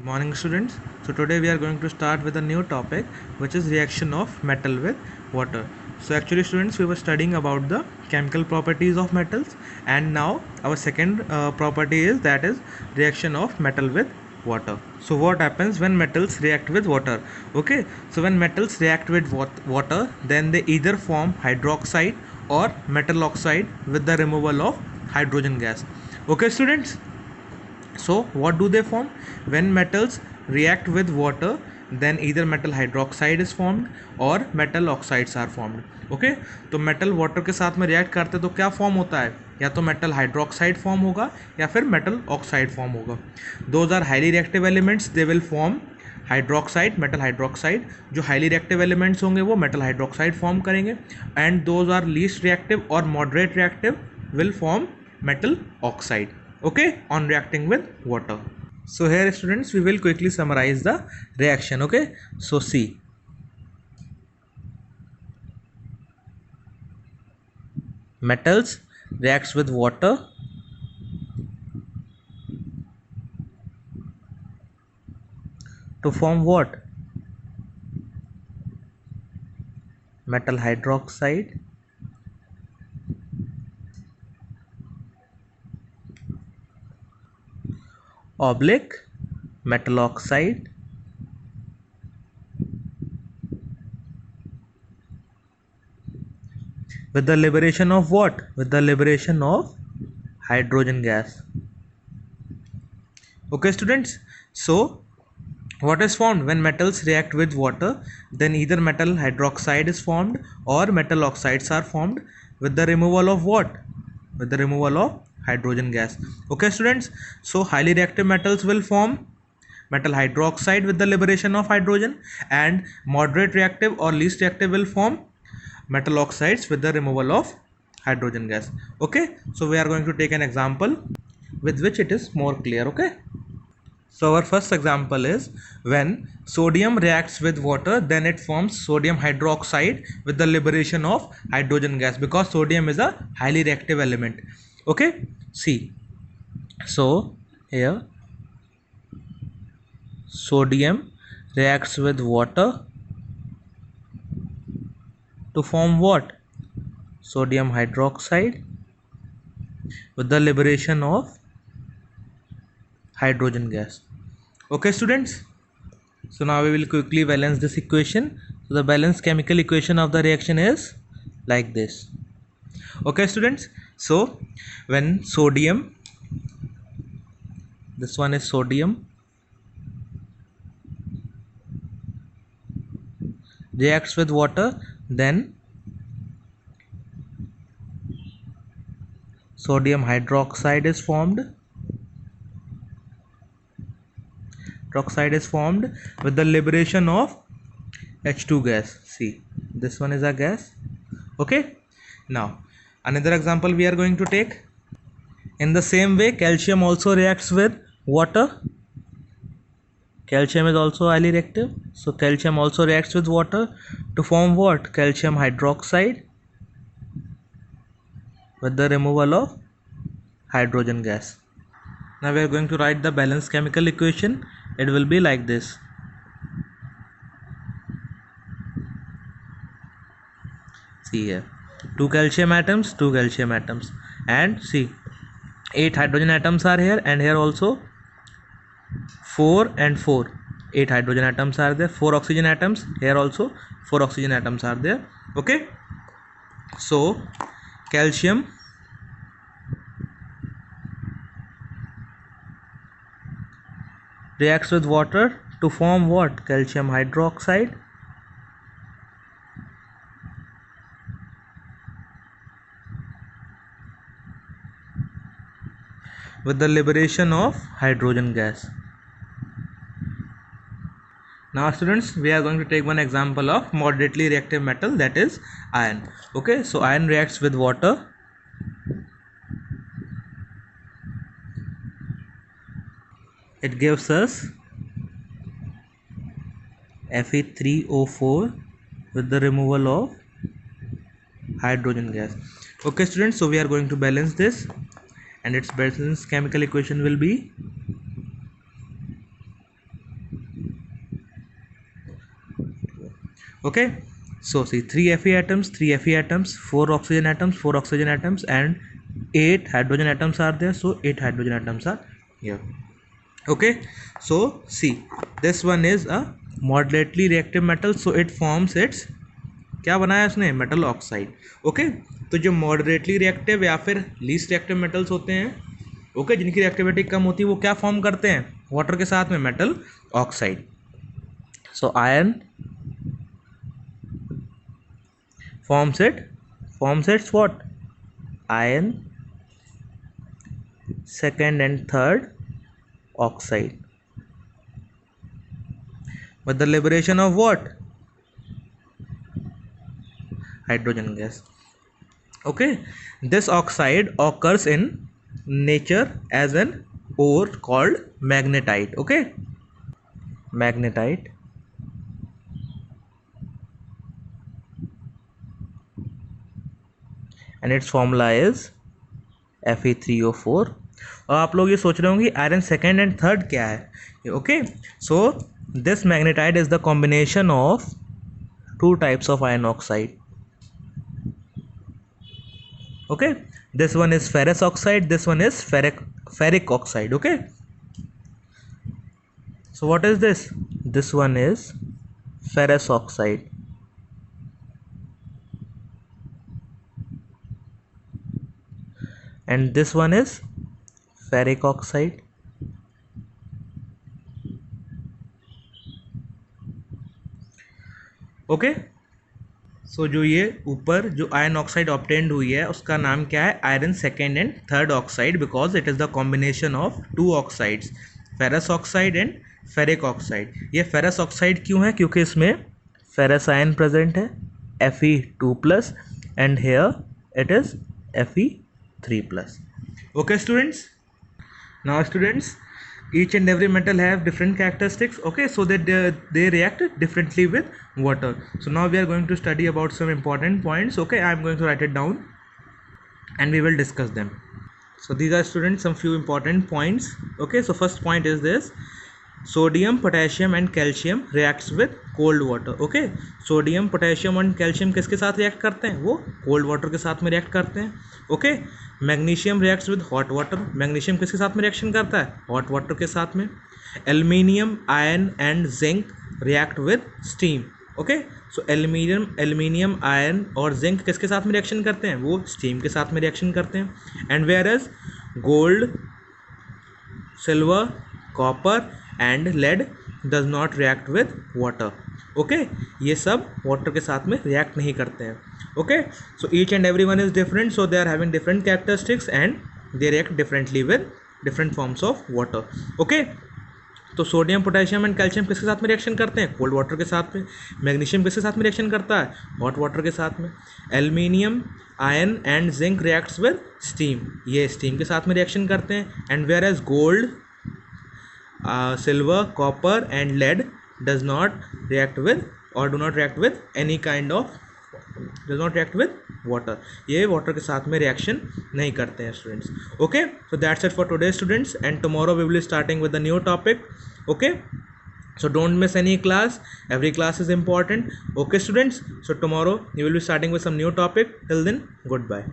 Morning students. So today we are going to start with a new topic, which is reaction of metal with water. So actually students, we were studying about the chemical properties of metals, and now our second property is, that is reaction of metal with water. So what happens when metals react with water? Okay, so when metals react with water, then they either form hydroxide or metal oxide with the removal of hydrogen gas. Okay students, so what do they form? When metals react with water, then either metal hydroxide is formed or metal oxides are formed. Okay, तो metal water के साथ में react करते तो क्या form होता है? या तो मेटल हाइड्रोक्साइड फॉर्म होगा या फिर मेटल ऑक्साइड फॉर्म होगा. Those are highly reactive elements, they will form hydroxide, metal hydroxide. जो हाईली रिएक्टिव एलिमेंट्स होंगे वो मेटल हाइड्रोक्साइड फॉर्म करेंगे, and those are least reactive और moderate reactive will form metal oxide, okay, on reacting with water. So here students, we will quickly summarize the reaction. Okay, so see, metals reacts with water to form what? Metal hydroxide oblique metal oxide with the liberation of what? With the liberation of hydrogen gas. Okay students, so what is formed when metals react with water? Then either metal hydroxide is formed or metal oxides are formed with the removal of what? With the removal of hydrogen gas. Okay students, so highly reactive metals will form metal hydroxide with the liberation of hydrogen, and moderate reactive or least reactive will form metal oxides with the removal of hydrogen gas. Okay, so we are going to take an example with which it is more clear. Okay, so our first example is, when sodium reacts with water, then it forms sodium hydroxide with the liberation of hydrogen gas, because sodium is a highly reactive element. Okay, see, so here sodium reacts with water to form what? Sodium hydroxide with the liberation of hydrogen gas. Okay students, so now we will quickly balance this equation. So the balanced chemical equation of the reaction is like this. Okay students, so when sodium, this one is sodium, reacts with water, then sodium hydroxide is formed. Hydroxide is formed with the liberation of H2 gas. See, this one is a gas. Okay, now another example we are going to take. In the same way, calcium also reacts with water. Calcium is also highly reactive, so calcium also reacts with water to form what? Calcium hydroxide with the removal of hydrogen gas. Now we are going to write the balanced chemical equation. It will be like this. See here, 2 calcium atoms, and see, 8 hydrogen atoms are here, and here also 4 and 4, 8 hydrogen atoms are there, 4 oxygen atoms, here also 4 oxygen atoms are there. Okay, so calcium reacts with water to form what? Calcium hydroxide with the liberation of hydrogen gas. Now students, we are going to take one example of moderately reactive metal, that is iron. Okay, so iron reacts with water. It gives us Fe3O4 with the removal of hydrogen gas. Okay students, so we are going to balance this, and its balanced chemical equation will be Okay, so see, 3 Fe atoms, 3 Fe atoms, 4 oxygen atoms, 4 oxygen atoms, and 8 hydrogen atoms are there. So 8 hydrogen atoms are here. Okay, so see, this one is a moderately reactive metal, so it forms its, क्या बनाया उसने, metal oxide. Okay, तो जो moderately reactive या फिर least reactive metals होते हैं, okay, जिनकी रिएक्टिविटी कम होती है, वो क्या फॉर्म करते हैं वाटर के साथ में, metal oxide. So iron forms its what, iron second and third oxide with the liberation of what, hydrogen gas. Okay, this oxide occurs in nature as an ore called magnetite. Okay, magnetite, and its formula is Fe3O4. और आप लोग ये सोच रहे होंगे iron second and third क्या है. Okay, so this magnetite is the combination of two types of iron oxide. Okay, this one is ferrous oxide, this one is ferric oxide. Okay, so what is this, this one is ferrous oxide, and this one is ferric oxide. Okay, so जो ये ऊपर जो iron oxide obtained हुई है उसका नाम क्या है, iron second and third oxide, because it is the combination of two oxides, ferrous oxide and ferric oxide. ये फेरस ऑक्साइड क्यों है, क्योंकि इसमें फेरस आयन प्रेजेंट है, Fe2+, and here it is Fe3+. Okay students, now students, each and every metal have different characteristics. Okay, so that they react differently with water. So now we are going to study about some important points. Okay, I am going to write it down and we will discuss them. So these are students some few important points. Okay, so first point is this: sodium, potassium and calcium reacts with cold water. Okay, sodium, potassium and calcium किसके साथ react करते हैं, वो cold water के साथ में react करते हैं. Okay, magnesium reacts with hot water, magnesium किसके साथ में रिएक्शन करता है, हॉट वाटर के साथ में. Aluminium, iron and zinc react with steam. Okay, so aluminium, iron और जिंक किसके साथ में रिएक्शन करते हैं, वो स्टीम के साथ में रिएक्शन करते हैं. And whereas gold, silver, copper and lead does not react with water. Okay, ये सब वाटर के साथ में रिएक्ट नहीं करते हैं. Okay, so each and every one is different, so they are having different characteristics and they react differently with different forms of water. Okay, तो sodium, potassium and calcium किसके साथ में रिएक्शन करते हैं, कोल्ड वाटर के साथ में. Magnesium किसके साथ में रिएक्शन करता है, हॉट वाटर के साथ में. Aluminium, iron and zinc reacts with steam, ये स्टीम के साथ में रिएक्शन करते हैं. And whereas gold, silver, copper and lead does not react with or do not react with any kind of, does not react with water. ये water के साथ में reaction नहीं करते हैं students. Okay, so that's it for today students, and tomorrow we will be starting with a new topic. Okay, so don't miss any class, every class is important. Okay students, so tomorrow you will be starting with some new topic. Till then, goodbye.